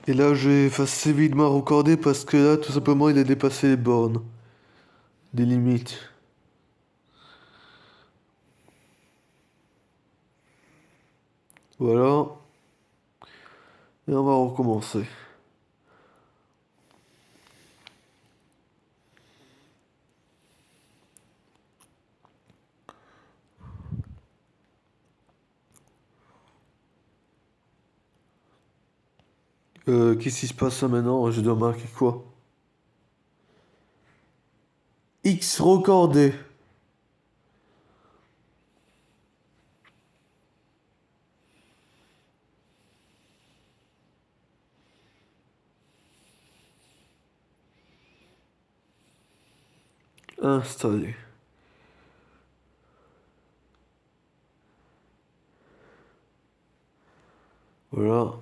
Et là, je vais effacer vite ma recordée parce que là, tout simplement, il a dépassé les bornes. Des limites. Voilà. Et on va recommencer. Qu'est-ce qui se passe là maintenant? Je dois marquer quoi? X recordé. Installé. Voilà.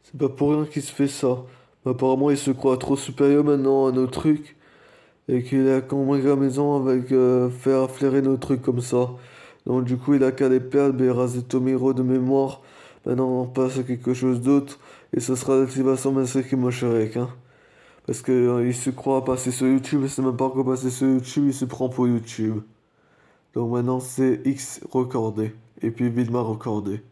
C'est pas pour rien qu'il se fait ça. Mais apparemment, il se croit trop supérieur maintenant à nos trucs. Et qu'il a convaincu la maison avec faire flairer nos trucs comme ça. Donc du coup, il a qu'à les perdre et raser Tomiro de mémoire. Maintenant, on passe à quelque chose d'autre. Et ce sera l'activation Masaki Mosharek, hein. Parce que il se croit passer sur YouTube, mais c'est même pas encore passé sur YouTube, il se prend pour YouTube. Donc maintenant, c'est X recordé. Et puis Vidma recordé.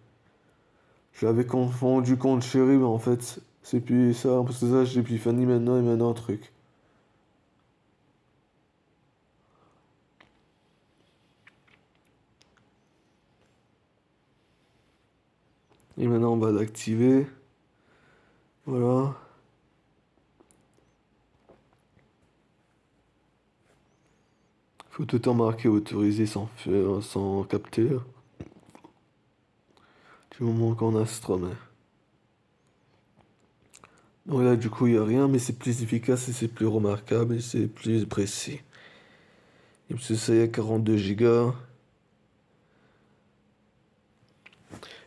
J'avais confondu compte chéri, mais en fait, c'est plus ça. Parce que ça, j'ai plus Fanny maintenant et maintenant un truc. Et maintenant, on va l'activer. Voilà. Faut tout le temps marquer autorisé sans capter. Du moment qu'on a Strom. Donc là, du coup, il n'y a rien, mais c'est plus efficace et c'est plus remarquable et c'est plus précis. Et parce que ça, il y a 42 Go.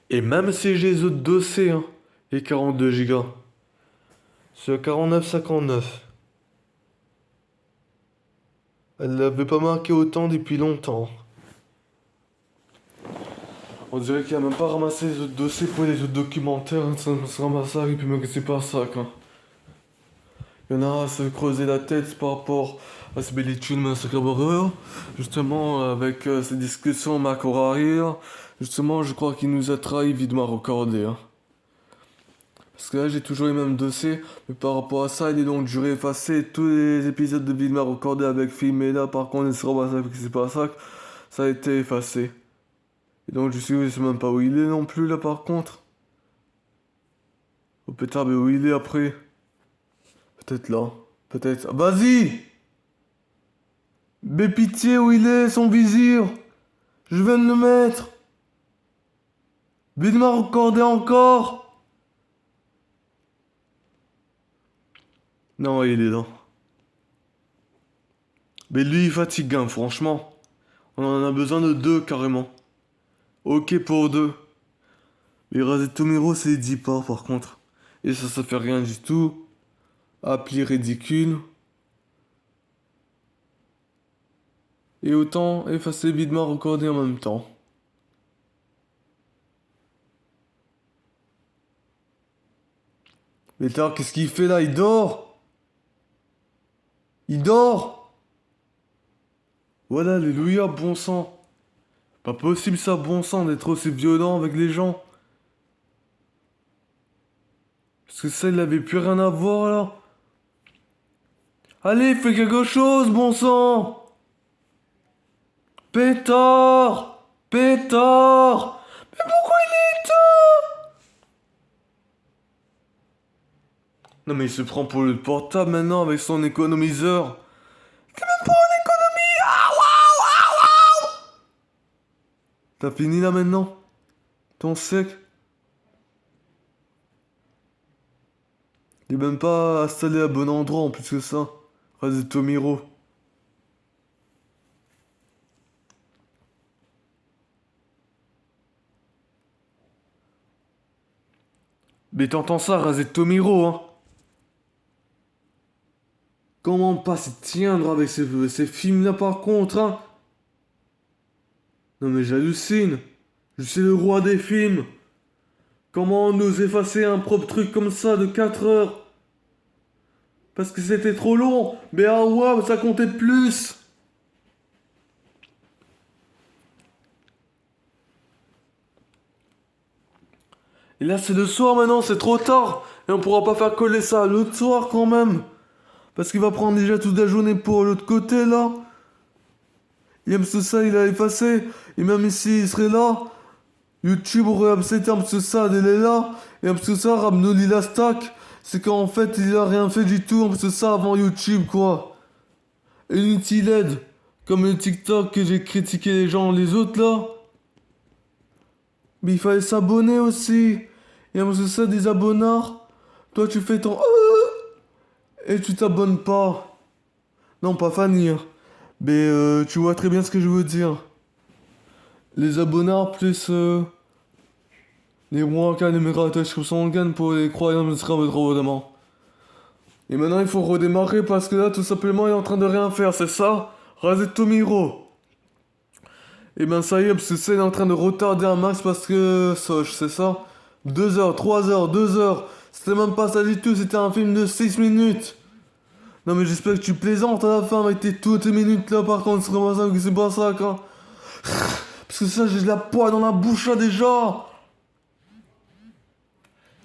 Et même si j'ai les autres dossiers, hein, les 42 Go. C'est 49,59. Elle l'avait pas marqué autant depuis longtemps. On dirait qu'il a même pas ramassé les autres dossiers pour les autres documentaires. Hein, ça se ramasse ça et puis me c'est pas ça, quoi. Il y en a à se creuser la tête par rapport à ce Bellicule Massacre Horror. Justement, avec ces discussions Macorari, justement, je crois qu'il nous a trahi videment recordé. Hein. Parce que là, j'ai toujours les mêmes dossiers, mais par rapport à ça, il est donc duré effacer tous les épisodes de Vidma recordés avec film. Et là, par contre, il se ramasse avec c'est pas ça, ça a été effacé. Et donc, je sais même pas où il est non plus, là, par contre. Ou peut-être, mais où il est après. Peut-être là. Peut-être. Ah, vas-y! Mais pitié, où il est, son vizir? Je viens de le mettre. Vidma recordé encore. Non, il est là. Mais lui, il fatigue, hein, franchement. On en a besoin de deux, carrément. Ok pour deux. Mais raser Tomiro, c'est 10 pas, par contre. Et ça fait rien du tout. Appli ridicule. Et autant effacer videment recordé en même temps. Mais tard, qu'est-ce qu'il fait là? Il dort! Il dort! Voilà, alléluia, bon sang. Pas possible ça, bon sang, d'être aussi violent avec les gens. Parce que ça, il avait plus rien à voir là. Allez, fais quelque chose, bon sang! Pétard! Pétard! Mais pourquoi il est éteint? Non mais il se prend pour le portable maintenant avec son économiseur. C'est même pas une économie! Ah, waouh, waouh, waouh! T'as fini là maintenant? Ton sec? Il est même pas installé à bon endroit en plus que ça. Vas-y, Tomiro. Mais t'entends ça, Razet Tomiro, hein? Comment pas s'y tiendre avec ces films-là par contre, hein? Non mais j'hallucine. Je suis le roi des films. Comment on ose effacer un propre truc comme ça de 4 heures? Parce que c'était trop long. Mais ah ouais, ça comptait plus. Et là c'est le soir maintenant, c'est trop tard. Et on pourra pas faire coller ça à l'autre soir quand même. Parce qu'il va prendre déjà toute la journée pour l'autre côté là. Et même ça, il a effacé. Et même ici, il serait là. YouTube aurait accepté un peu ça, il est là. Et un peu ça, Ramnoli la stack. C'est qu'en fait, il a rien fait du tout, un peu ça avant YouTube, quoi. Inutile aide. Comme le TikTok que j'ai critiqué les gens, les autres là. Mais il fallait s'abonner aussi. Et un peu ça, des abonnards. Toi, tu fais ton et tu t'abonnes pas. Non, pas Fanny, hein. Mais tu vois très bien ce que je veux dire. Les abonnards plus les rois qui les mératèches comme son gagne pour les croyants de sera trop évidemment. Et maintenant il faut redémarrer parce que là tout simplement il est en train de rien faire, c'est ça? Raser Tomiro. Et ben ça y est, parce que ça il est en train de retarder un max parce que Soch, c'est ça? 2 heures, 3 heures, 2 heures. C'était même pas ça du tout, c'était un film de 6 minutes. Non mais j'espère que tu plaisantes à la fin avec toutes tes minutes là par contre, c'est vraiment ça que c'est pas ça quand. Parce que ça j'ai de la poix dans la bouche là déjà.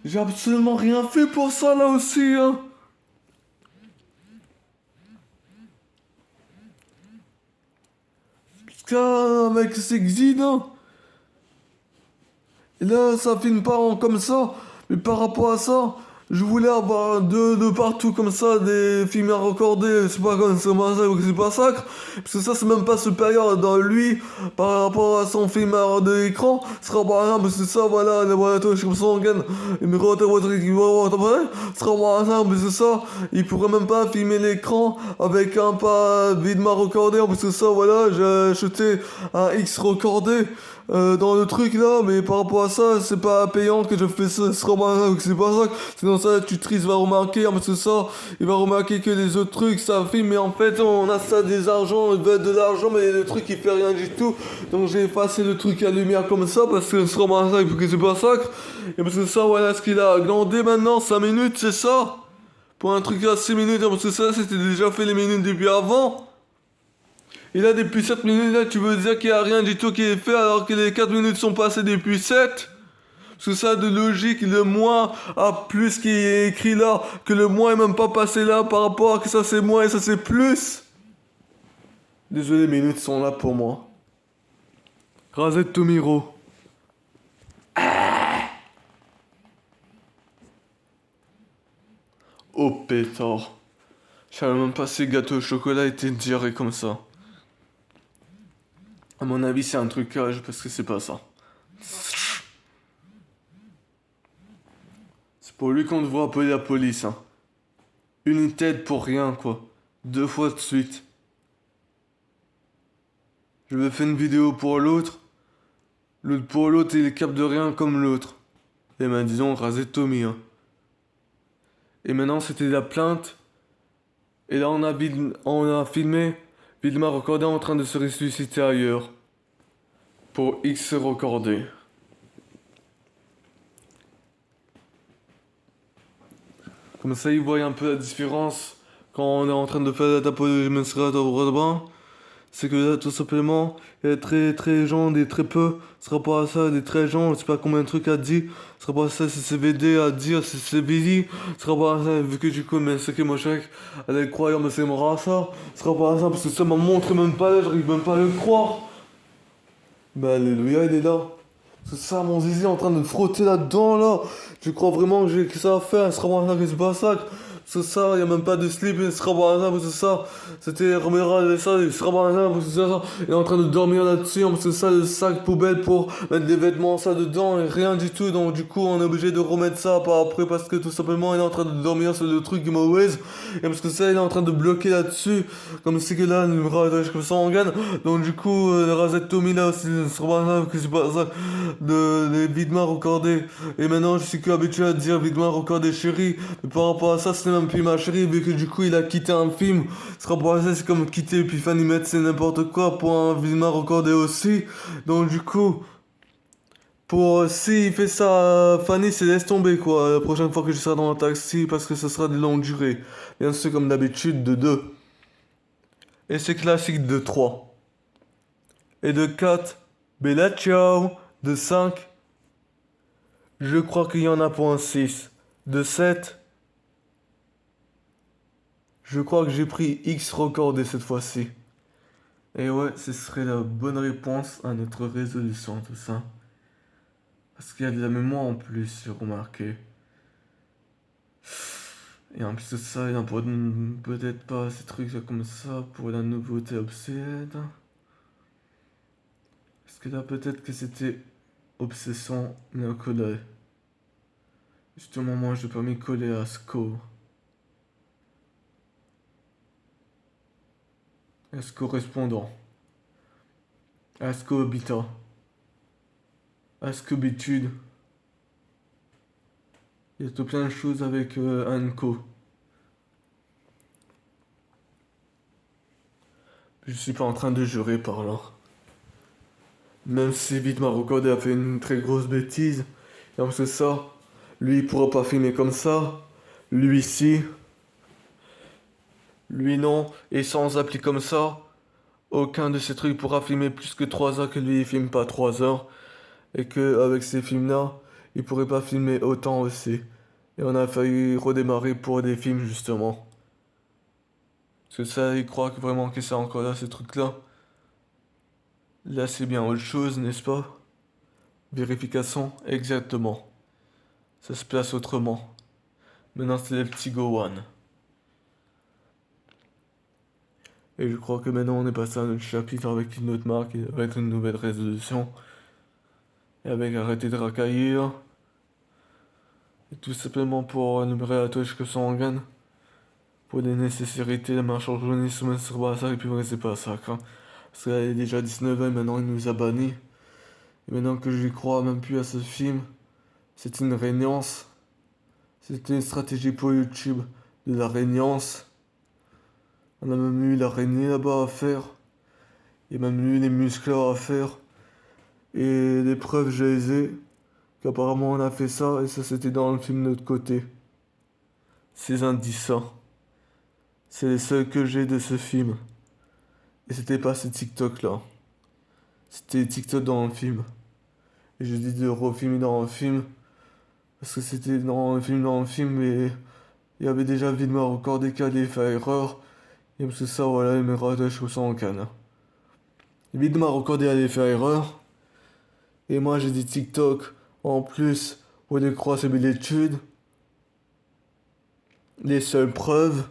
J'ai absolument rien fait pour ça là aussi, hein. Putain, mec, c'est Xid, hein. Et là, ça filme pas comme ça. Mais par rapport à ça, je voulais avoir de partout comme ça des films à recorder. C'est pas comme ça, c'est pas sacre. Parce que ça, c'est même pas supérieur dans lui par rapport à son film de l'écran. Ce sera par exemple, c'est ça, voilà, voilà, toi, je suis comme ça, on gagne. Et mais quand votre qui va ce sera par exemple, c'est ça. Il pourrait même pas filmer l'écran avec un pas videment recordé. Parce que ça, voilà, j'ai acheté un X recordé. Dans le truc là, mais par rapport à ça, c'est pas payant que je fais ça, c'est pas ça. Sinon ça, tutrice va remarquer, parce que ça, il va remarquer que les autres trucs, ça filme, mais en fait, on a ça des argents, il veut de l'argent, mais le truc il fait rien du tout. Donc j'ai effacé le truc à lumière comme ça, parce que c'est vraiment ça, que c'est pas ça. Et parce que ça, voilà ce qu'il a glandé maintenant, 5 minutes, c'est ça. Pour un truc à 6 minutes, parce que ça, c'était déjà fait les minutes depuis avant. Et là, depuis 7 minutes, là, tu veux dire qu'il n'y a rien du tout qui est fait alors que les 4 minutes sont passées depuis 7? Parce que ça, de logique, le moins a plus qui est écrit là, que le moins est même pas passé là par rapport à que ça c'est moins et ça c'est plus. Désolé, les minutes sont là pour moi. Razette Tomiro. Oh pétard. Je savais même pas si le gâteau au chocolat était digéré comme ça. À mon avis, c'est un trucage parce que c'est pas ça. C'est pour lui qu'on devrait appeler la police, hein. Une tête pour rien, quoi. 2 fois de suite. Je vais faire une vidéo pour l'autre. L'autre pour l'autre, il est cap de rien comme l'autre. Et ben disons, raser Tommy, hein. Et maintenant, c'était la plainte. Et là, on a filmé Vilma recordé en train de se ressusciter ailleurs. Pour X recordé. Comme ça, ils voient un peu la différence quand on est en train de faire la tapologie menstruelle au bain. C'est que là, tout simplement, il y a très gens, des très peu. Ce sera pas ça, des très gens, je sais pas combien de trucs à dire. Ce sera pas ça, c'est CVD à dire, c'est CVD. Ce sera pas ça, vu que du coup, mais c'est que mon chèque, elle est croyant, mais c'est mon ça. Ce sera pas ça, parce que ça m'a montré même pas là, j'arrive même pas à le croire. Bah, alléluia, il est là. C'est ça, mon zizi est en train de frotter là-dedans, là. Je crois vraiment que j'ai que ça à faire, ce sera pas ça, que c'est pas ça. C'est ça, il n'y a même pas de slip, il sera pas ça, c'est ça. C'était Romero, et ça, il sera pas ça, c'est ça. Il est en train de dormir là-dessus, c'est ça, le sac poubelle pour mettre des vêtements, ça dedans, et rien du tout. Donc, du coup, on est obligé de remettre ça par après parce que tout simplement, il est en train de dormir sur le truc mauvaise. Et parce que ça, il est en train de bloquer là-dessus. Comme c'est que là, le ratage comme ça, on gagne. Donc, du coup, le rasette Tommy là aussi, ce sera pas ça, que c'est pas ça. Les videments recordés. Et maintenant, je suis que habitué à dire videments recordés chérie. Mais par rapport à ça, ce n'est non plus ma chérie, vu que du coup il a quitté un film. Ce sera pour ça, c'est comme quitter Epiphany Met, c'est n'importe quoi pour un Vilma recordé aussi. Donc du coup, pour s'il fait ça, Fanny, c'est laisse tomber quoi. La prochaine fois que je serai dans un taxi, parce que ce sera de longue durée. Bien sûr, comme d'habitude, de 2. Et c'est classique de 3. Et de 4, Bella Ciao. De 5, je crois qu'il y en a pour un 6. De 7, je crois que j'ai pris X recordé cette fois-ci. Et ouais, ce serait la bonne réponse à notre résolution, tout ça. Parce qu'il y a de la mémoire en plus, j'ai remarqué. Et en plus de ça, il n'y a peut-être pas ces trucs là comme ça pour la nouveauté obsède. Est-ce que là, peut-être que c'était obsession néocolée. Justement, moi, je peux m'y coller à SCO. Est-ce correspondant? Est-ce habitat? Est-ce habitude? Il y a tout plein de choses avec Anko. Je suis pas en train de jurer par là. Même si vite Marocode a fait une très grosse bêtise, et en plus de ça, lui il pourra pas filmer comme ça, lui si, lui non, et sans appli comme ça, aucun de ces trucs pourra filmer plus que 3 heures que lui il filme pas 3 heures, et que avec ces films-là, il pourrait pas filmer autant aussi. Et on a failli redémarrer pour des films justement. Parce que ça, il croit vraiment que c'est encore là, ces trucs-là. Là, c'est bien autre chose, n'est-ce pas? Vérification, exactement. Ça se place autrement. Maintenant, c'est le petit Go One. Et je crois que maintenant, on est passé à un autre chapitre avec une autre marque, et avec une nouvelle résolution. Et avec arrêter de racailler. Et tout simplement pour énumérer la touche que sanguine. Pour les nécessités, la marche en journée, semaine sur ça, et puis ouais, c'est pas ça, quoi. Parce qu'elle est déjà 19 ans, et maintenant, il nous a bannis. Et maintenant que je crois même plus à ce film, c'est une régnance. C'était une stratégie pour YouTube de la régnance. On a même eu l'araignée là-bas à faire. Il y a même eu les muscleurs à faire. Et les preuves, je les ai. Qu'apparemment on a fait ça et ça c'était dans le film de l'autre côté. Ces indices-là. C'est les seuls que j'ai de ce film. Et c'était pas ces TikTok là. C'était TikTok dans le film. Et je dis de refilmer dans le film. Parce que c'était dans le film, mais il y avait déjà Vilma encore décalé, fait erreur. Et parce que ça, voilà, il me rattache au sang en canne. Vilma recordé allait faire erreur. Et moi j'ai dit TikTok en plus pour les croire c'est l'étude. Les seules preuves.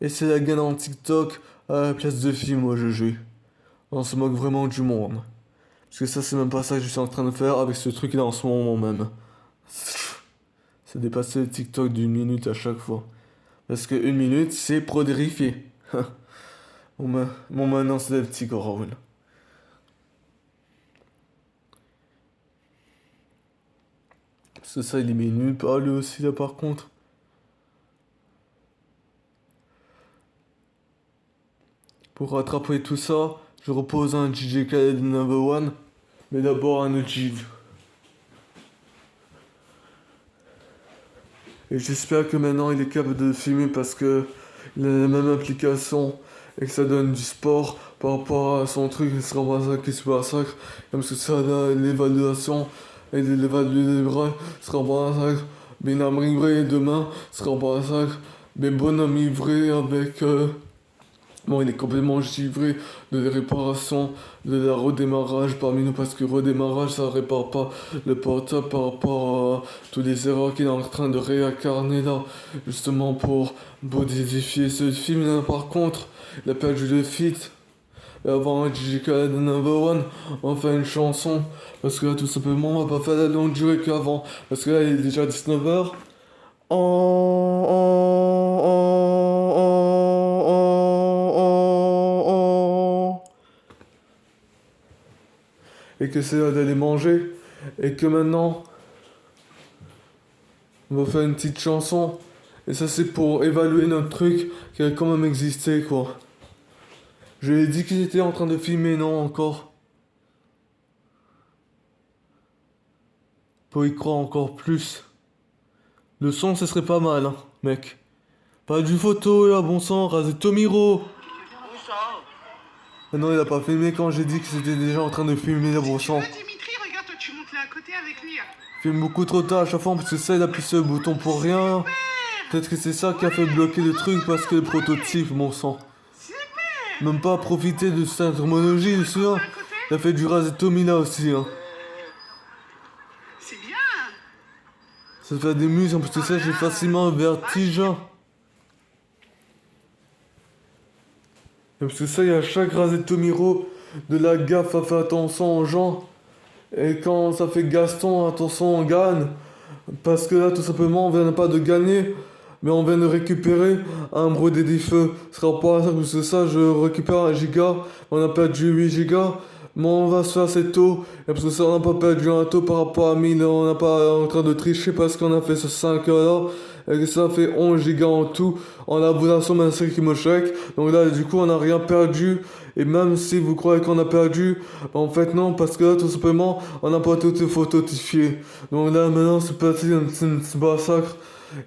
Et c'est la gagne en TikTok à la place de film, moi je joue. On se moque vraiment du monde. Parce que ça c'est même pas ça que je suis en train de faire avec ce truc là en ce moment même. C'est dépasser le TikTok d'une minute à chaque fois. Parce que une minute c'est prodérifié. Bon maintenant c'est le petit Raoul. C'est ça il est minutes. Ah lui aussi là par contre. Pour rattraper tout ça, je repose un DJ Khaled Number One, mais d'abord un autre DJ. Et j'espère que maintenant il est capable de filmer parce que il a la même application et que ça donne du sport par rapport à son truc, il sera pas ça qui se passe. Comme que ça, là, l'évaluation et l'évaluer les bras sera pas ça. Mais vrai demain sera pas ça. Mais bonhomme ivré avec. Bon, il est complètement givré de la réparation, de la redémarrage parmi nous, parce que redémarrage, ça répare pas le portable par rapport à toutes les erreurs qu'il est en train de réincarner là, justement pour modifier ce film là. Par contre, il a perdu le feat. Et avant un DJ Khaled Number One, on fait une chanson, parce que là, tout simplement, on va pas faire la longue durée qu'avant, parce que là, il est déjà 19h. Et que c'est l'heure d'aller manger. Et que maintenant, On va faire une petite chanson. Et ça, c'est pour évaluer notre truc qui a quand même existé, quoi. Je lui ai dit qu'ils étaient en train de filmer, non, encore. Pour y croire encore plus. Le son, ce serait pas mal, hein, mec. Pas du photo, là, bon sang, rasé Tomiro. Où ça? Ah non, il a pas filmé quand j'ai dit que c'était déjà en train de filmer, là, bon Tu sang. veux, Dimitri, regarde, toi, tu montes là à côté avec lui. Filme beaucoup trop tard à chaque fois, parce que ça, il appuie sur le bouton pour rien. Peut-être que c'est ça qui a fait bloquer le truc, parce que le prototype, bon sang. Super. Même pas profiter de cette technologie, je suis là. Il a fait du rasé Tomina aussi, hein. C'est bien. Ça fait des muses, en plus de ça, j'ai facilement un vertige. Et parce que ça, il y a chaque rasé de Tomiro de la gaffe à faire attention aux gens. Et quand ça fait Gaston, attention, on gagne. Parce que là, tout simplement, on vient pas de gagner, mais on vient de récupérer un brodé des feux. Ce sera pas ça, parce que ça, je récupère 1 giga. On a perdu 8 gigas. Mais on va se faire assez tôt. Et parce que ça, on n'a pas perdu un taux par rapport à 1000. On n'a pas en train de tricher parce qu'on a fait ce 5 là. Et que ça fait 11 gigas en tout. En laboration, mais c'est qui me chèque. Donc là, du coup, on n'a rien perdu. Et même si vous croyez qu'on a perdu, en fait non, parce que là, tout simplement, on n'a pas tout phototifié. Donc là, maintenant, c'est parti, c'est un massacre.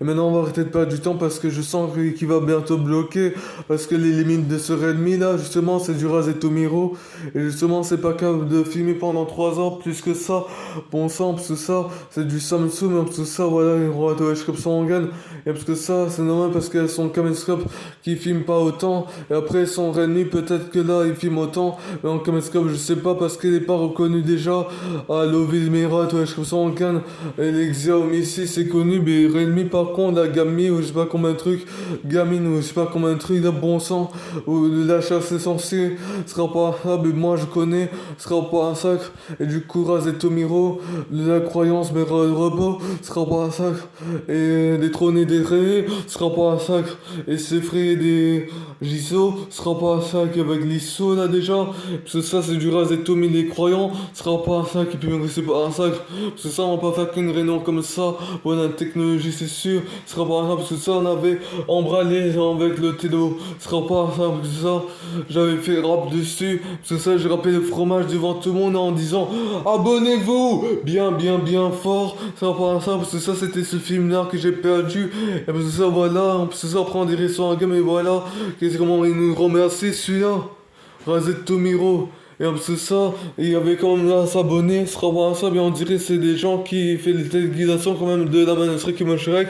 Et maintenant, on va arrêter de perdre du temps parce que je sens qu'il va bientôt bloquer. Parce que les limites de ce Redmi là, justement, c'est du Razr Tomiro. Et justement, c'est pas capable de filmer pendant 3 ans, plus que ça. Bon sang, parce que ça, c'est du Samsung, parce que ça, voilà, les rois de comme ça on gagne. Et parce que ça, c'est normal parce qu'elles sont caméscope qui filment pas autant. Et après, son Redmi, peut-être que là, il filme autant. Mais en caméscope, je sais pas parce qu'il est pas reconnu déjà. Ah, l'Ovilmera, ouais, comme ça on gagne. Et les Xiaomi ici, c'est connu, mais Redmi, par contre, la Gami ou je sais pas combien de trucs, Gamine ou je sais pas combien de trucs, de bon sang, ou de la chasse essentielle, sera pas un mais moi je connais, sera pas un sacre, et du coup Raz et Tomiro, de la croyance, mais le robot, sera pas un sacre, et des trônes et des rayés, sera pas un sacre, et c'est frais des Giso, sera pas un sacre avec l'ISO là déjà, parce que ça c'est du Raz et Tomi les croyants, sera pas un sacre, et puis c'est pas un sacre, parce que ça on va pas faire qu'une réunion comme ça, pour la technologie c'est sûr. Ce sera pas ça parce que ça on avait emballé avec le télo. Ce sera pas ça parce que ça j'avais fait rap dessus. Parce que ça j'ai rappelé le fromage devant tout le monde en disant abonnez-vous bien fort. Ce sera pas ça parce que ça c'était ce film là que j'ai perdu. Et parce que ça voilà, parce que ça on prend des récits en gamme et voilà. Qu'est-ce comment il nous remercie celui-là. Razet Tomiro. Et parce que ça, il y avait quand même là à s'abonner, ce sera pas ça, mais on dirait que c'est des gens qui font les déguisations quand même de la manœuvre qui me Shrek,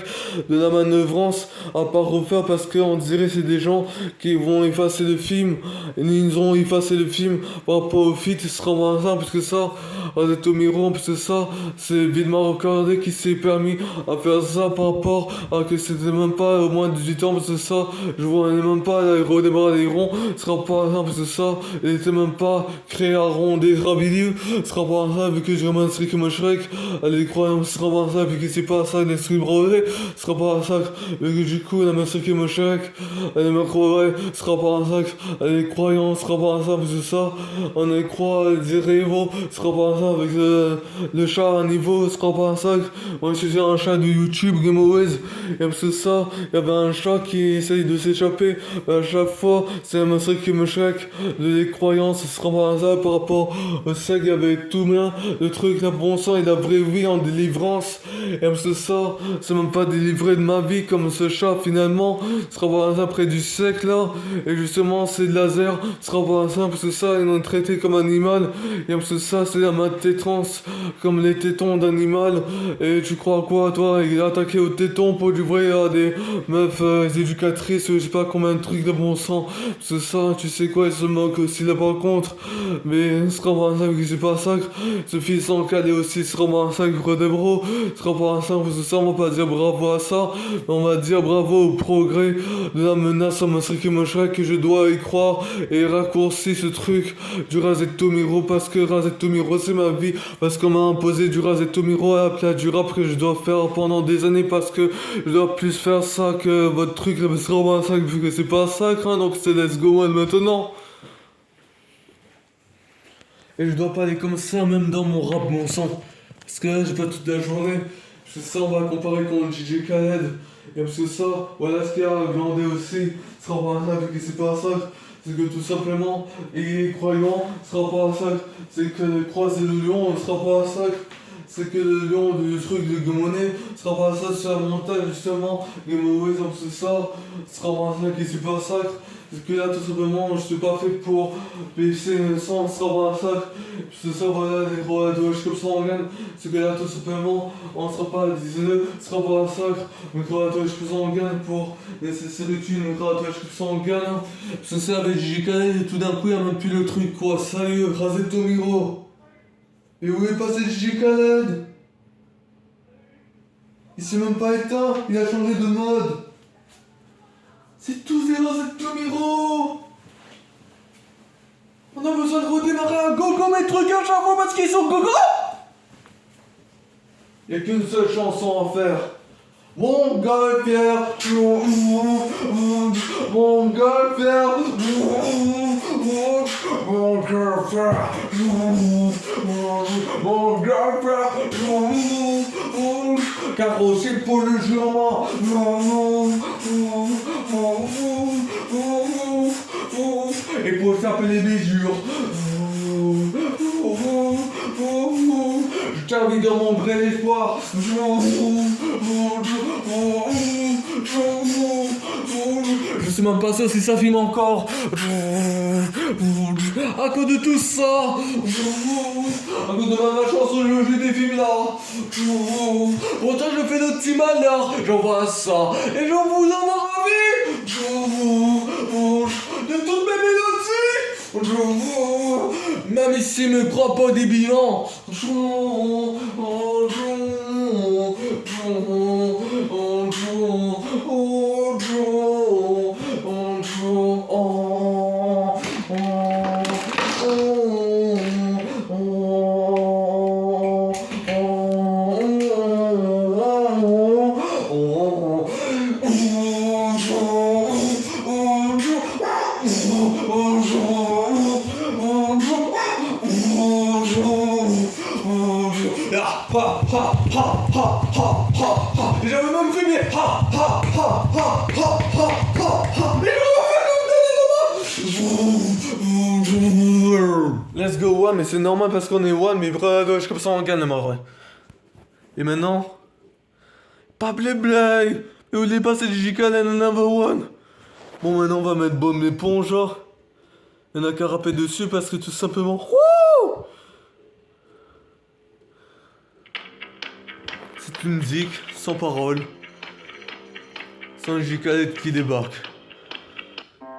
de la manœuvrance, à part refaire parce qu'on dirait que c'est des gens qui vont effacer le film, et ils ont effacé le film par rapport au fit, ce sera pas ça, parce que ça, Razet Tomiro, parce que ça, c'est Videmar Recordé qui s'est permis à faire ça par rapport à que c'était même pas au moins 18 ans, parce que ça, je vois même pas redémarrer les ronds, ce sera pas ça, parce que ça, il était même pas créé à ronder Rabiliu, ce sera pas ça, vu que j'ai un truc comme Shrek, les croyances, ce sera pas ça, vu que c'est pas ça, les trucs brevet, ce sera pas ça, vu que du coup, la main comme Shrek, les macro ce sera pas ça, les croyances, ce sera pas ça, parce que ça, on les croit, les rivaux, ce sera pas ça, avec le chat à niveau, ce sera pas ça, moi je suis un chat de YouTube, Game Always, et parce que ça, il y avait un chat qui essaye de s'échapper, à chaque fois, c'est un truc comme Shrek, les croyances, ce sera pas ça par rapport au sac avec tout bien, le truc là bon sang et la vraie vie en délivrance. Et parce que ça, c'est même pas délivré de ma vie comme ce chat finalement, ce sera pas ça près du sec là. Et justement c'est de laser, ce sera pas ça parce que ça ils l'ont traité comme animal. Et parce que ça c'est la tétrance comme les tétons d'animal. Et tu crois quoi toi, il a attaqué au téton pour du vrai à des meufs éducatrices, je sais pas combien de trucs de bon sang. Parce que ça, tu sais quoi, il se moque aussi là par contre. Mais ce sera pas un sac, c'est pas un sac. Ce fils en calé aussi, ce sera pas un sac, de bro. Ce sera pas un sac, parce que ça, on va pas dire bravo à ça. Mais on va dire bravo au progrès de la menace à mon qui me Shrek, que je dois y croire et raccourcir ce truc du Razet Tomiro parce que Razet Tomiro c'est ma vie. Parce qu'on m'a imposé du Razet Tomiro à la place du rap que je dois faire pendant des années parce que je dois plus faire ça que votre truc. Mais ce sera pas un sac vu que c'est pas un sac, hein, donc c'est let's go man maintenant. Et je dois pas aller comme ça, même dans mon rap, mon sang. Parce que là, j'ai pas toute la journée. Je Parce que ça, on va comparer contre DJ Khaled. Et parce que ça, voilà ce qu'il y a Glandé aussi, ce sera pas un sac, et c'est pas un sac. C'est que tout simplement, et croyant, ce sera pas un sac. C'est que croiser le lion, ce sera pas un sac. C'est que le lion du truc de Gamonet sera pas un sac sur la montagne, justement. Game Over, c'est ça, ce sera pas un sac, et c'est pas un sac. Parce que là, tout simplement, je suis pas fait pour PFC 900, ce sera pas un sac. C'est ça, voilà, les gros adouages comme ça, on gagne. C'est que là, tout simplement, on sera pas à 19, ce sera pas un sac. Mais gros adouages comme ça, on gagne pour nécessaire utile, mais gros adouages comme ça, on gagne. Parce que c'est avec JK et tout d'un coup, il y a même plus le truc, quoi. Sérieux, rasez ton micro. Et où est passé JK Khaled? Il s'est même pas éteint, il a changé de mode. C'est tout zéro, c'est Tomiro. On a besoin de redémarrer un gogo, mes trucs à chaque fois parce qu'ils sont gogo. Y'a qu'une seule chanson à faire. Mon gars est fier. Mon gars est fier. Mon gars est fier. Mon gars est fier. Carrossé pour le jurement. Et pour taper les mesures. Je t'invite dans mon vrai espoir. Je sais même pas ça si ça filme encore. À cause de tout ça. À cause de ma chance, je joue des films là. Pourtant je fais de petits malheurs. J'envoie ça et j'en vous en ai envie. De toutes mes mélodies. Même ici me croit pas des bilans. J'avais même filmé. Let's go one, mais c'est normal parce qu'on est one, mais bref, comme ça on gagne, ma vrai. Et maintenant, pas blé-blé. Et où est passé JK la number one? Bon, maintenant on va mettre Bob l'éponge. Il y en a qu'à rapper dessus parce que tout simplement. Wouh! C'est une musique sans parole. Sans JK qui débarque.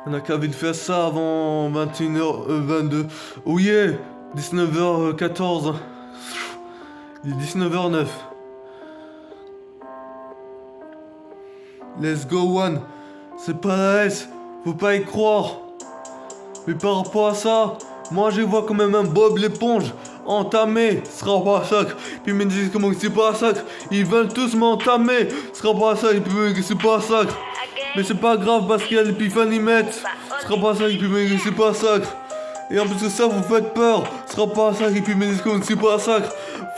On a qu'à vite faire ça avant 21h22. Oh yeah! 19h14. Il est 19h09. Let's go one. C'est pas la S. Faut pas y croire. Mais par rapport à ça, moi je vois quand même un Bob l'éponge entamé, ce sera pas un sac. Puis ils me disent comment c'est pas un sac. Ils veulent tous m'entamer, ce sera pas un sac. Puis ils me disent c'est pas un sac. Mais c'est pas grave parce qu'il y a l'épiphanie mette. Ce sera pas un sac. Puis ils me disent c'est pas un sac. Et en plus de ça, vous faites peur. Ce sera pas un sac. Et puis ils me disent comment c'est pas un sac.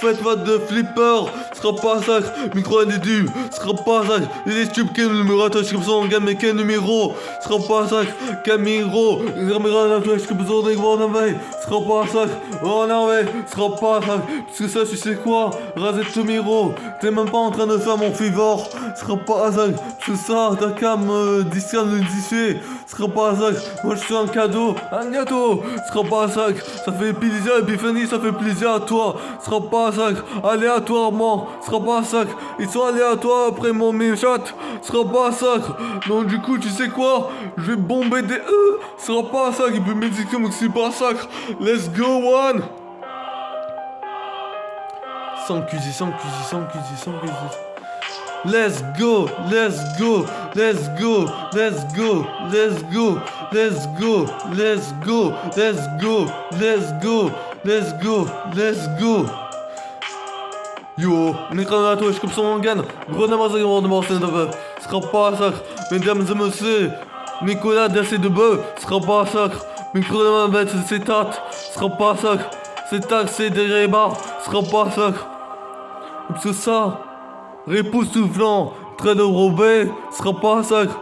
Faites votre de flipper. Ce sera pas un sac. Micro individu. Ce sera pas un sac. Les stupes quel numéro attache comme ça on gagne mais quel numéro. Ce sera pas un sac. Camiro. Les caméras d'attache comme ça on est gros en veille. Ce sera pas un sac. Oh non mais ce sera pas un sac. Parce que ça tu sais quoi. Razette Tomiro. T'es même pas en train de faire mon fivor. Ce sera pas un sac. C'est ça. T'as qu'à me discerner le dissuer. Ce sera pas un sac. Moi je suis un cadeau. Un gâteau. Ce sera pas un sac. Ça fait plaisir à Epiphanie. Ça fait plaisir à toi. Ce sera pas un sac. Aléatoirement. Ce sera pas un sac. Ils sont aléatoires après mon méchat. Ce sera pas un sac. Donc du coup tu sais quoi. Je vais bomber des ce sera pas un sac. Il peut me dire comme que c'est pas un sac. Let's go one. Sans cuisine, sans cuisine, sans cuisine, sans cuisine. Let's go, let's go, let's go, let's go, let's go, let's go, let's go, let's go, let's go, let's go, let's go. Yo, on est quand même à toi, je comme ça on gagne. Grenade de mort, c'est ce sera pas un sacre. Mesdames et messieurs, Nicolas d'Assez de Bœuf, ce sera pas un sacre. Micro de c'est tat, ce sera pas un sacre. C'est taxe, c'est des rébats, ce sera pas un sacre. C'est ça. Répoustouflant, train de Roubaix, ce sera pas un sacre.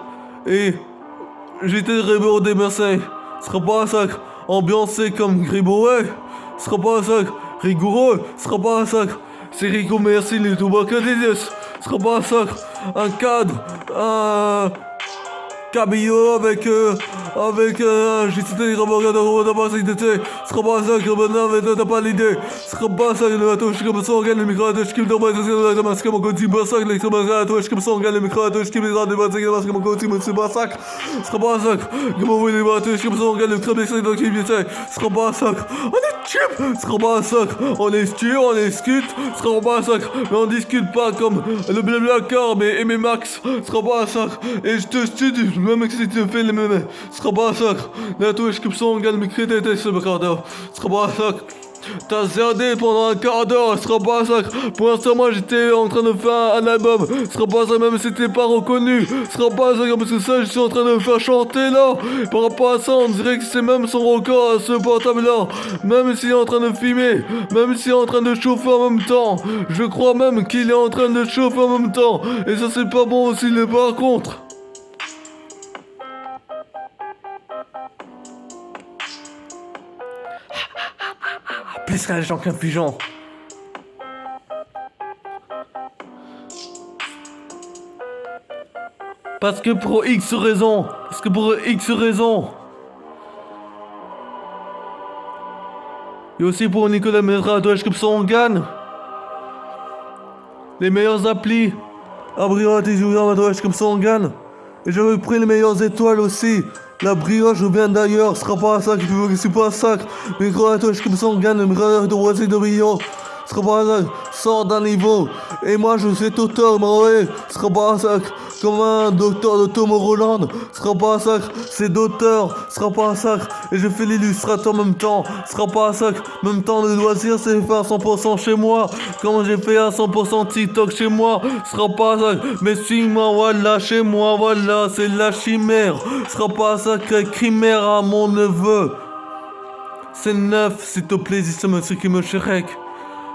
Et j'étais Rébord des Marseille, ce sera pas un sacre. Ambiancé comme Gribouet, ce sera pas un sacre. Rigoureux, ce sera pas un sacre. C'est Rico Merci, les Toubacadidis, ce sera pas un sacre. Un cadre, un cabillaud avec j'ai cité les rebords d'abord c'est d'été. Ce sera pas ça que maintenant mais t'as pas l'idée. Ce sera pas ça que le bateau je comme ça organe le micro à touche qui me tombe c'est masque mon côté pas ça que l'exclamation à touche comme ça organe le micro à touche qui me rend des masques masque mon côté c'est pas ça. Ce sera pas ça que mon oui les bateaux comme ça organe le crème c'est donc qui vient. Ce sera pas ça. On est cheap. Ce sera pas ça. On est studio, on discute. Ce sera pas ça. Mais on discute pas comme le blabla car mais et mes max. Ce sera pas ça. Et je te studie même si tu fais les mêmes. Ce sera pas ça. La touche comme ça organe le micro de ce mercado. Ce sera pas ça. T'as zerdé pendant un quart d'heure, ce sera pas ça. Pour l'instant, moi j'étais en train de faire un album, ce sera pas ça, même si t'es pas reconnu. Ce sera pas ça, parce que ça, je suis en train de me faire chanter là. Par rapport à ça, on dirait que c'est même son record, ce portable là. Même s'il est en train de filmer, même s'il est en train de chauffer en même temps. Je crois même qu'il est en train de chauffer en même temps. Et ça, c'est pas bon aussi, par contre. Plus qu'un gens qu'infligeant. Parce que pour X raisons. Parce que pour X raisons. Et aussi pour Nicolas Méradouche comme ça on gagne. Les meilleures applis. À brioche et Julien Madouche comme ça on gagne. Et j'avais pris les meilleures étoiles aussi. La brioche vient d'ailleurs, ce sera pas un sac, c'est pas un sac. Mais Méradouche comme ça on gagne, le Méradouche de Roissy de Brio. Ce sera pas un sac, sort d'un niveau. Et moi je suis auteur, mais ouais, ce sera pas un sac. Comme un docteur de Tom Roland, ce sera pas un sac, c'est d'auteur, ce sera pas un sac, et je fais l'illustrateur en même temps, ce sera pas un sac, en même temps le loisir c'est fait à 100% chez moi, comme j'ai fait à 100% TikTok chez moi, ce sera pas un sac, mais suis-moi, voilà, chez moi, voilà, c'est la chimère, ce sera pas un sac, chimère à mon neveu, c'est neuf, s'il te plaît, c'est monsieur qui me chérec,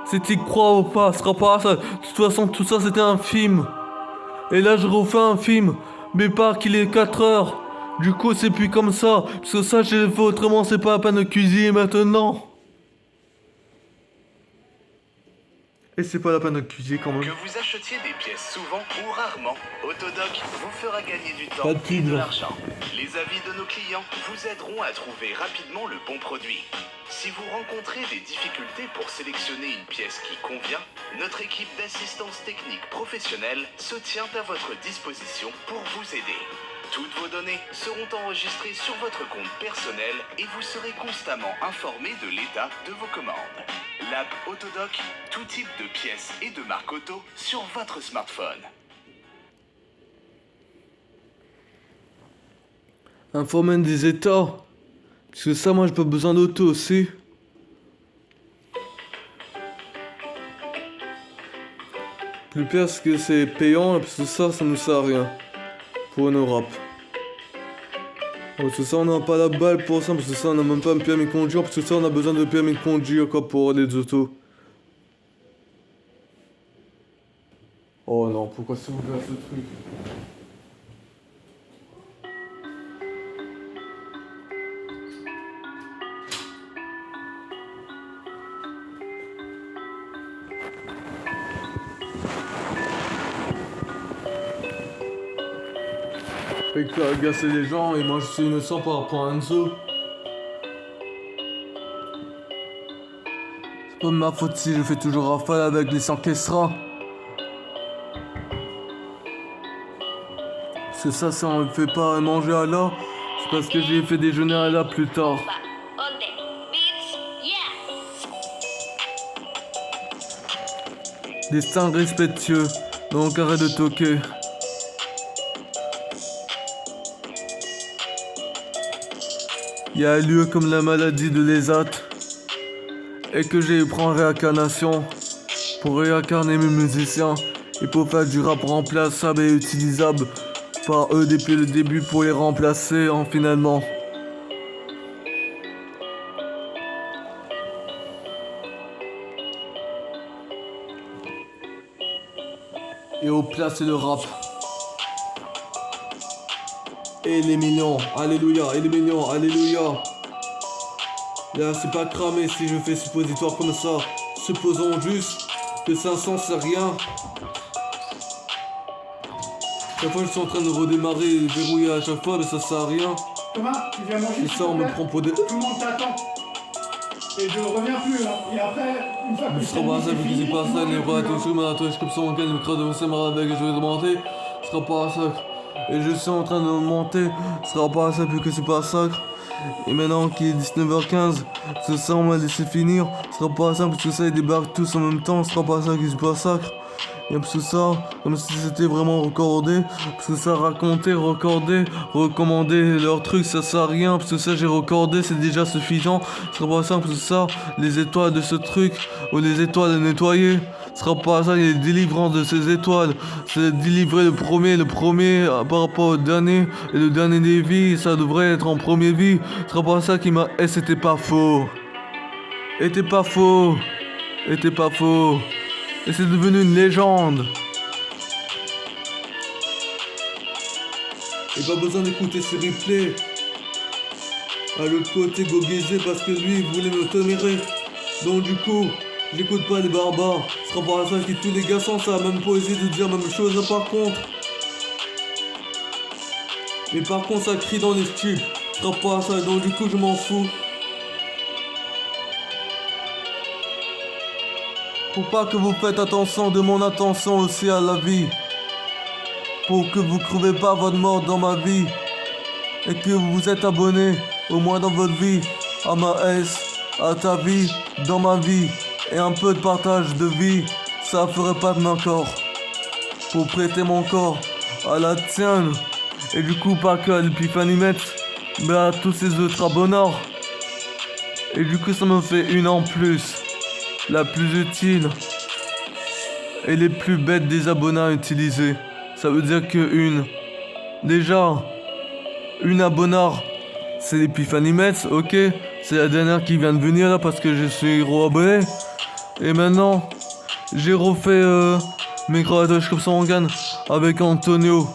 si tu crois ou pas, ce sera pas un sac, de toute façon tout ça c'était un film. Et là je refais un film, mais pas qu'il est 4 heures. Du coup c'est plus comme ça, parce que ça j'ai fait autrement, c'est pas la peine de cuisiner maintenant. Et c'est pas la peine de cuisiner quand même. Que vous achetiez des pièces souvent ou rarement, Autodoc vous fera gagner du temps Pas de et pub. de l'argent. Les avis de nos clients vous aideront à trouver rapidement le bon produit. Si vous rencontrez des difficultés pour sélectionner une pièce qui convient, notre équipe d'assistance technique professionnelle se tient à votre disposition pour vous aider. Toutes vos données seront enregistrées sur votre compte personnel et vous serez constamment informé de l'état de vos commandes. L'app Autodoc, tout type de pièces et de marque auto sur votre smartphone. Informer des états. Parce que ça moi j'ai pas besoin d'auto aussi. Plus parce que c'est payant, parce que ça nous sert à rien. Pour une Europe. Parce que ça on n'a pas la balle pour ça, parce que ça on n'a même pas un permis de conduire, parce que ça on a besoin de permis de conduire quoi pour les autos. Oh non, pourquoi c'est ouvert ce truc? Fait que agacer les gens et moi je suis innocent par rapport à Enzo. C'est pas de ma faute si je fais toujours rafale avec les encaissera. C'est ça, si on ne fait pas manger à là, c'est parce que j'ai fait déjeuner à là plus tard. Destin respectueux, donc arrête de toquer. Il y a un lieu comme la maladie de l'ESAT et que j'ai pris en réincarnation pour réincarner mes musiciens et pour faire du rap remplaçable et utilisable par eux depuis le début pour les remplacer en finalement. Et au plat, c'est le rap. Et les millions, alléluia, et les millions, alléluia. Là, c'est pas cramé si je fais suppositoire comme ça. Supposons juste que 500 c'est rien. Chaque fois je suis en train de redémarrer et verrouiller à chaque fois, mais ça sert à rien. Thomas, tu viens manger. Et ça, on me prend pour des... Tout le monde t'attend. Et je reviens plus là. Et après, une fois que Ce sera pas ça, vu que c'est pas ça, les bras, tout sur ma touche, comme ça, on gagne le crâne de ma avec, je vais demander. Ce sera pas ça. Et je suis en train de monter, ce sera pas ça, vu que c'est pas sacre. Et maintenant qu'il est 19h15, c'est ça, on m'a laissé finir. Ce sera pas ça, parce que ça, ils débarquent tous en même temps, ce sera pas ça qui c'est pas sacre. Et parce que ça, comme si c'était vraiment recordé, parce que ça raconter, recorder, recommander leur truc, ça sert à rien, parce que ça j'ai recordé, c'est déjà suffisant. Ce sera pas ça, parce que ça, les étoiles de ce truc, ou les étoiles à nettoyer, ce sera pas ça, il y a les délivrances de ces étoiles. C'est délivrer le premier par rapport au dernier, et le dernier des vies, ça devrait être en premier vie. Ce sera pas ça qui m'a... Et c'était pas faux. Était pas faux. Était pas faux. Et c'est devenu une légende. Et pas besoin d'écouter ce replay. À l'autre côté, Gogézé, parce que lui, il voulait me tolérer. Donc du coup, j'écoute pas les barbares. Ce sera par ça que tous les gars sont ça, même poésie de dire la même chose, par contre. Mais par contre, ça crie dans les tubes. Ce sera pas ça, donc du coup, je m'en fous. Pour pas que vous faites attention de mon attention aussi à la vie. Pour que vous ne trouvez pas votre mort dans ma vie. Et que vous vous êtes abonné, au moins dans votre vie, à ma S, à ta vie, dans ma vie. Et un peu de partage de vie, ça ferait pas de mon corps. Pour prêter mon corps à la tienne. Et du coup, pas que à l'Epiphanimètre, mais à tous ces autres abonneurs. Et du coup, ça me fait une en plus. La plus utile et les plus bêtes des abonnés à utiliser. Ça veut dire que une. Déjà, une abonnard, c'est l'Epiphanimètre, ok. C'est la dernière qui vient de venir là parce que je suis re-abonné. Et maintenant, j'ai refait mes gravatages comme ça en gagne avec Antonio.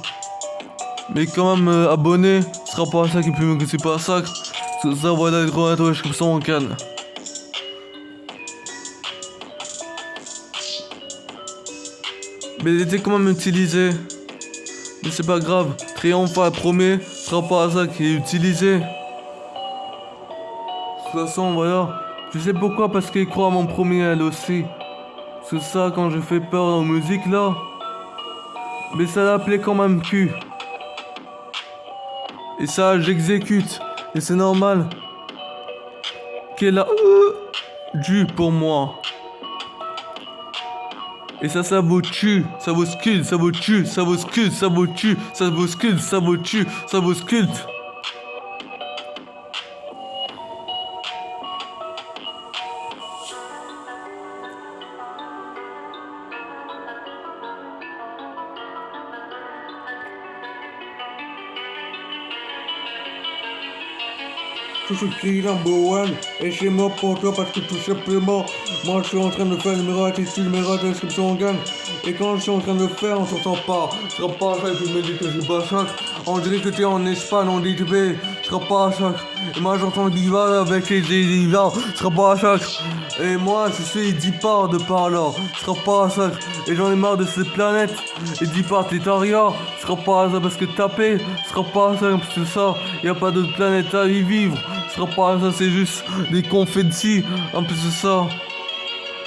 Mais quand même abonné, ce sera pas ça qui peut me que c'est pas sacre. C'est ça, voilà les gravatages comme ça en gagne. Mais il était quand même utilisé. Mais c'est pas grave. Triomphal promet, ce sera pas ça qui est utilisé. De toute façon, voilà. Je sais pourquoi, parce qu'il croit à mon premier elle aussi. C'est ça, quand je fais peur en musique là. Mais ça l'appelait quand même cul. Et ça, j'exécute. Et c'est normal. Qu'elle a dû pour moi. Et ça vous tue, ça vous sculpte, ça vous tue, ça vous sculpte, ça vous tue, ça vous sculpte, ça vous tue, ça vous sculpte. Je suis number one et je suis mort pour toi parce que tout simplement, moi je suis en train de faire le numéro de description en gagne. Et quand je suis en train de le faire, on s'entend pas. Ce sera pas ça que je me dis que je suis pas sacre. On dirait que tu es en Espagne, on dit tu ce sera pas sacre. Et moi j'entends Diva avec les Diva, ce sera pas sacre. Et moi je suis Dipar de par là, ce sera pas sacre. Et j'en ai marre de cette planète. Et Dipar Titaria, ce sera pas ça parce que taper, ce sera pas ça parce que ça, y a pas d'autre planète à y vivre. Ce sera pas ça, c'est juste des confettis. En plus de ça,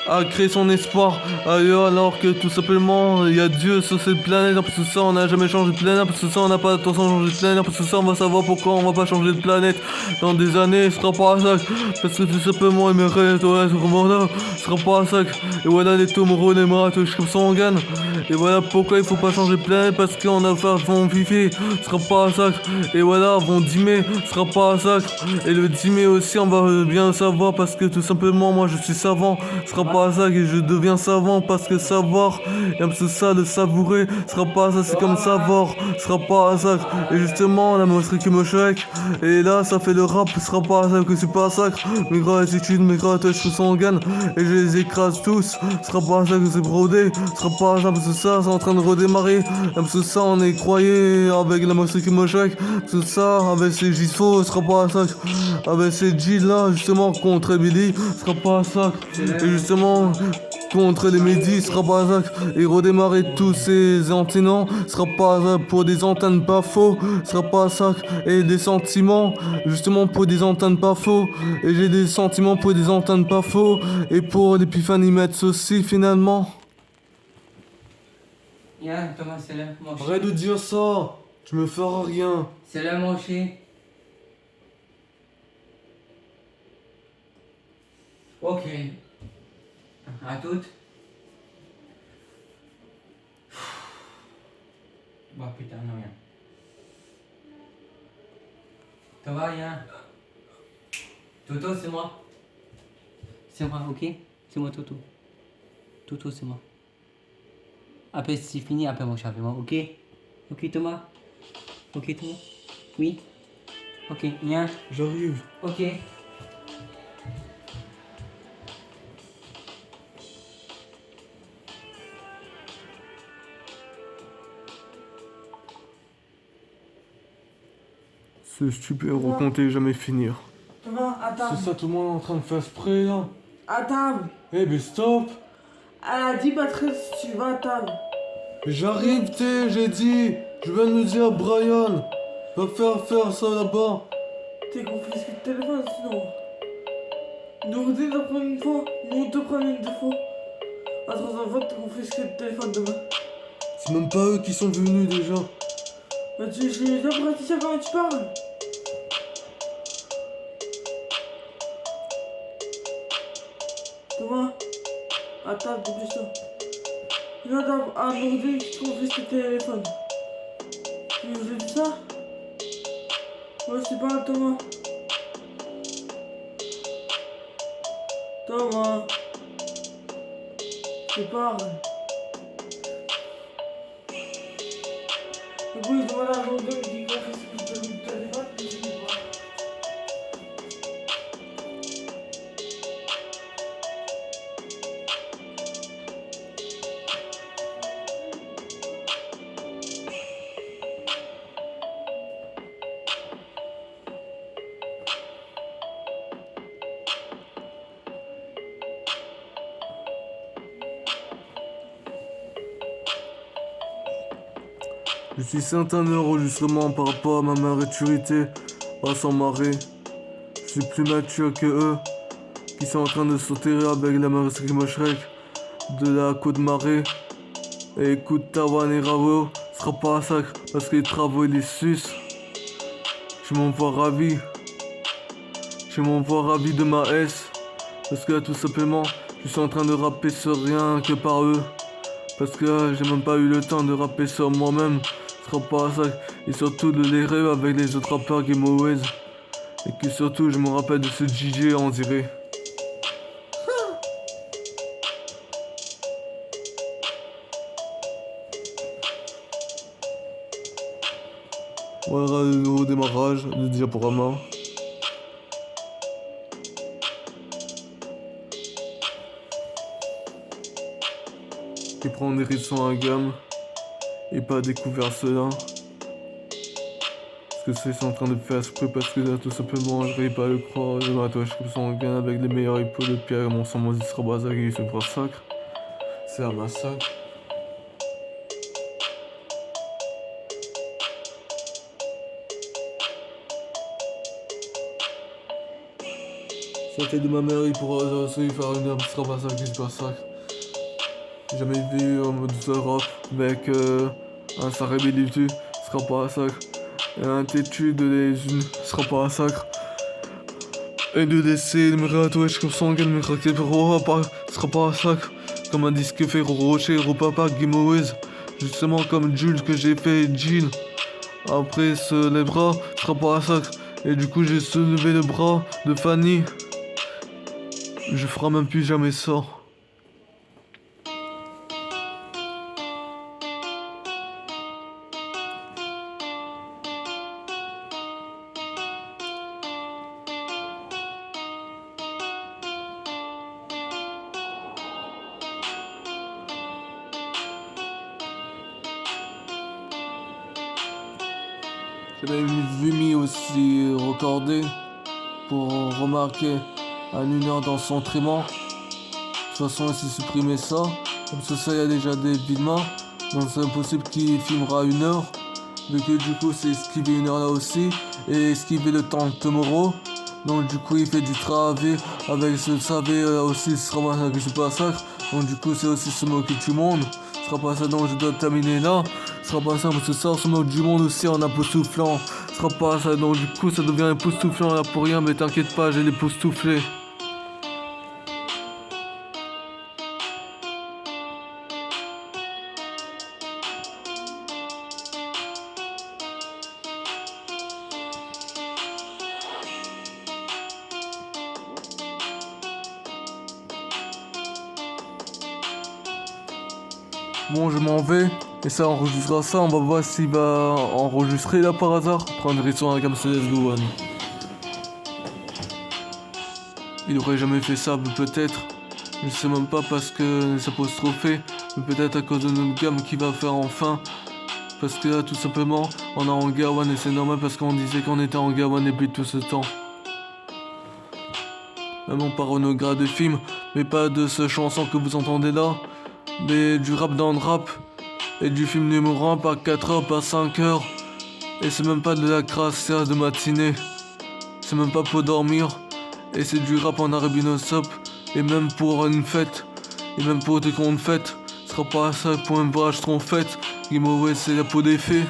à créer son espoir ailleurs, alors que tout simplement il y a Dieu sur cette planète. En plus de ça, on n'a jamais changé de planète. En plus de ça, on n'a pas attention à changer de planète. En plus de ça, on va savoir pourquoi on va pas changer de planète dans des années. Ce sera pas ça, parce que tout simplement il me reste sur Morda. Ce sera pas ça. Et voilà les Tomorrow, les Maratouches comme ça on gagne. Et voilà pourquoi il faut pas changer de planète, parce qu'on a fait vont fifi, ce sera pas ça. Et voilà, vont 10 mai, ce sera pas ça. Et le 10 mai aussi, on va bien le savoir, parce que tout simplement moi je suis savant, ce sera pas pas un sac et je deviens savant parce que savoir, et un peu ça, le savourer, sera pas ça, c'est comme savoir, sera pas un sac. Et justement, la monstre qui me choque, et là, ça fait le rap, sera pas un sac, que c'est pas un sac. Mes gratitudes, mes gratitudes, je sont gagne, et je les écrase tous, sera pas un sac, que c'est brodé, sera pas un sac, parce que ça, c'est en train de redémarrer, parce que ça, on est croyé avec la monstre qui me choque, parce que ça, avec ces gisfos, sera pas un sac, avec ces Gilles là, justement, contre Billy, sera pas un sac, et justement, contre les médis, sera pas un sac, et redémarrer tous ces anténants, sera pas un sac, pour des antennes pas faux, sera pas un sac, et des sentiments, justement, pour des antennes pas faux, et j'ai des sentiments pour des antennes pas faux, et pour l'épiphanie mettre aussi, finalement. Yann, Thomas, c'est là, mon chien. Arrête de dire ça, tu me feras rien. C'est là, mon chien. Ok. À toutes. Bah putain, non, rien. Ça va, Yann? Toto, c'est moi. C'est moi, ok? C'est moi, Toto. Toto, c'est moi. Après, c'est fini, après, mon chat, moi, ok? Ok, Thomas? Ok, Thomas? Oui? Ok, Yann? J'arrive. Ok. C'est stupide, raconter jamais finir. Thomas, à table. C'est ça, tout le monde est en train de faire spray là. À table. Eh mais stop. Elle a dit Patrice, tu vas à table. J'arrive, j'ai dit. Je viens de le dire à Brian. Va faire ça là-bas. T'es confisqué le téléphone sinon. Nous dit de prendre une fois, nous on te prend une deux fois. À 3 fois, t'es confisqué le téléphone demain. C'est même pas eux qui sont venus déjà. Mais je les ai pratiqués quand tu parles. Thomas, à table, dépêche-toi. Viens à Nourdin qui te confisque le téléphone. Tu nous as dit ça? Ouais, c'est pas Thomas. Thomas. C'est pas. Du coup, il demande à Nourdin qui confisque le téléphone. Je dis pas. Je suis certain heureux justement par rapport à ma maturité grâce en marée. Je suis plus mature que eux qui sont en train de sauter avec la marée Shrek de la côte marée. Et écoute Tawan et Ravo, ce sera pas un sac parce que les travaux ils les sucent. Je m'envoie ravi. Je m'envoie ravi de ma S. Parce que là, tout simplement, je suis en train de rapper sur rien que par eux. Parce que là, j'ai même pas eu le temps de rapper sur moi-même. Ce sera pas un sac. Et surtout de les rêver avec les autres rappeurs Game Always. Et que surtout, je me rappelle de ce DJ, on dirait. Voilà le nouveau démarrage de diaporama. Qui prend des rythmes à gamme et pas découvert cela. Parce que c'est en train de faire exprès parce que là tout simplement je n'arrive pas à le croire. Je m'attache comme ça en gagne avec les meilleurs hippos de pierre et mon sang mon sera bazar et ce massacre. C'est un massacre. Sortez de ma mère, il pourra aussi faire une arme, ce sera pas ça qui se massacre. J'ai jamais vu en mode Europe avec un sarabé du ce sera pas un sacre. Et un têtu de les unes, ce sera pas un sacre. Et de laisser me ratouer comme son gagne, me craquer pour pas, ce sera pas un sacre. Comme un disque fait rocher, repapa, Giveaways. Justement comme Jules que j'ai fait Jean. Après les bras, ce sera pas un sacre. Et du coup j'ai soulevé le bras de Fanny. Je ferai même plus jamais ça. J'avais vu mis aussi recordé pour remarquer à 1 heure d'encentrement. De toute façon, s'il supprimait ça, comme ça, il y a déjà des films. Donc c'est impossible qu'il filmera 1 heure. Donc du coup, c'est esquiver 1 heure là aussi. Et esquiver le temps de tomorrow. Donc du coup, il fait du travail avec ce savé là aussi, ce sera pas ça que je massacre. Donc du coup, c'est aussi se moquer du monde. Ce sera pas ça, donc je dois terminer là. Ce sera pas ça, parce que ça, on se moque du monde aussi en époustouflant. Ce sera pas ça, donc du coup, ça devient époustouflant là pour rien, mais t'inquiète pas, j'ai l'époustouflé. Bon, je m'en vais. Et ça enregistrera ça. On va voir s'il va enregistrer là par hasard. Prendre une sur un comme CSGO One. Il aurait jamais fait ça, peut-être. Je sais même pas parce que c'est apostrophé. Mais peut-être à cause de notre gamme qui va faire enfin. Parce que là, tout simplement, on est en Hangar One et c'est normal parce qu'on disait qu'on était en Hangar One depuis tout ce temps. Même on parle au grade de film, mais pas de ce chanson que vous entendez là. Mais du rap dans le rap. Et du film numéro 1 par 4 heures, par 5 heures. Et c'est même pas de la crasse de matinée. C'est même pas pour dormir. Et c'est du rap en arabinosop. Et même pour une fête. Et même pour des comptes fêtes. Ce sera pas ça pour un voyage trompette. Game over, c'est la peau des fées.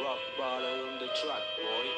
Rock bottle on the track, boy.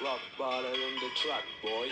Rock bottle on the track, boy.